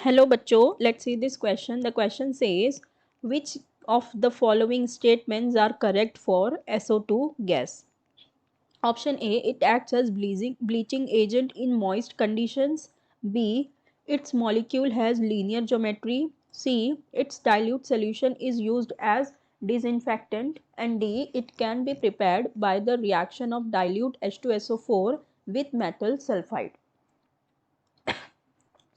Hello बच्चों, let's see this question. The question says, which of the following statements are correct for SO2 gas? Option A, it acts as bleaching agent in moist conditions. B, its molecule has linear geometry. C, its dilute solution is used as disinfectant. And D, it can be prepared by the reaction of dilute H2SO4 with metal sulfide.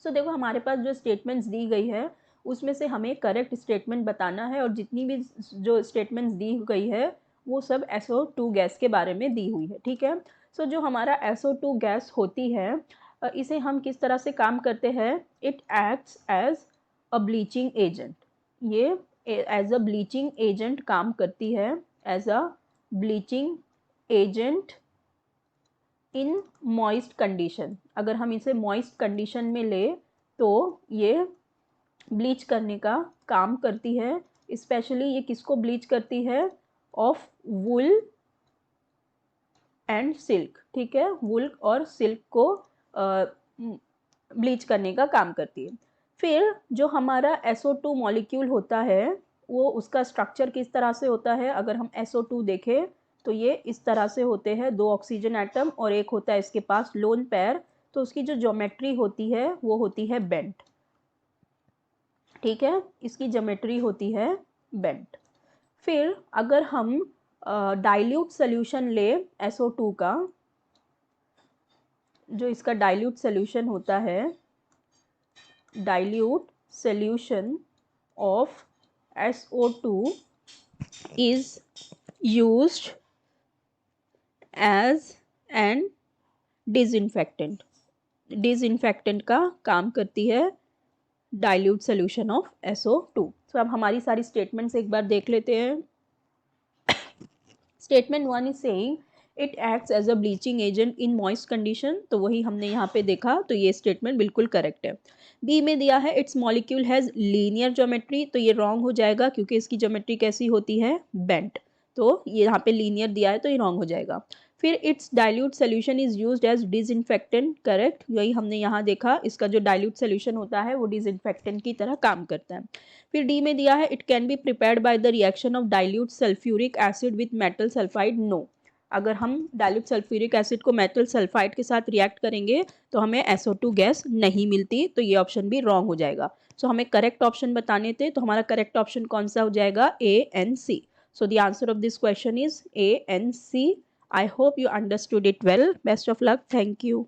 देखो हमारे पास जो statements दी गई है उसमें से हमें correct statement बताना है, और जितनी भी जो स्टेटमेंट्स दी गई है वो सब SO2 गैस के बारे में दी हुई है। ठीक है। जो हमारा SO2 गैस होती है, इसे हम किस तरह से काम करते हैं? It acts as a bleaching agent. ये एज अ ब्लीचिंग एजेंट काम करती है, as a bleaching agent in moist condition. अगर हम इसे मॉइस्ट कंडीशन में ले तो ये ब्लीच करने का काम करती है। स्पेशली ये किसको ब्लीच करती है? Of wool and silk. ठीक है, वुल और सिल्क को ब्लीच करने का काम करती है। फिर जो हमारा SO2 मॉलिक्यूल होता है वो उसका स्ट्रक्चर किस तरह से होता है? अगर हम SO2 देखें तो ये इस तरह से होते हैं, 2 ऑक्सीजन एटम और एक होता है इसके पास लोन पेयर। तो उसकी जो ज्योमेट्री होती है वो होती है बेंट। ठीक है, इसकी ज्योमेट्री होती है बेंट। फिर अगर हम डाइल्यूट सोल्यूशन ले SO2 का, जो इसका डाइल्यूट सोल्यूशन होता है, dilute solution of SO2 is used as an disinfectant. Disinfectant का काम करती है डाइल्यूट सोल्यूशन ऑफ SO2। अब हमारी सारी स्टेटमेंट्स एक बार देख लेते हैं। Statement 1 is saying it acts as a bleaching agent in moist condition, तो वही हमने यहाँ पे देखा, तो ये स्टेटमेंट बिल्कुल करेक्ट है। बी में दिया है it's molecule has linear geometry, तो ये रॉन्ग हो जाएगा क्योंकि इसकी ज्योमेट्री कैसी होती है? बेंट। तो ये यहाँ पे लीनियर दिया है तो ये रॉन्ग हो जाएगा। फिर it's dilute solution is used as disinfectant, correct, यही हमने यहाँ देखा, इसका जो डाइल्यूट सोल्यूशन होता है वो डिसइंफेक्टेंट की तरह काम करता है। फिर डी में दिया है it can be prepared by the reaction of dilute sulphuric acid with metal sulphide. No, अगर हम डाइल्यूट सल्फ्यूरिक एसिड को मेटल सल्फाइड के साथ रिएक्ट करेंगे तो हमें SO2 गैस नहीं मिलती, तो ये ऑप्शन भी रॉन्ग हो जाएगा। हमें करेक्ट ऑप्शन बताने थे, तो हमारा करेक्ट ऑप्शन कौन सा हो जाएगा? A and C. The answer of this question is A and C. I hope you understood it well. Best of luck. Thank you.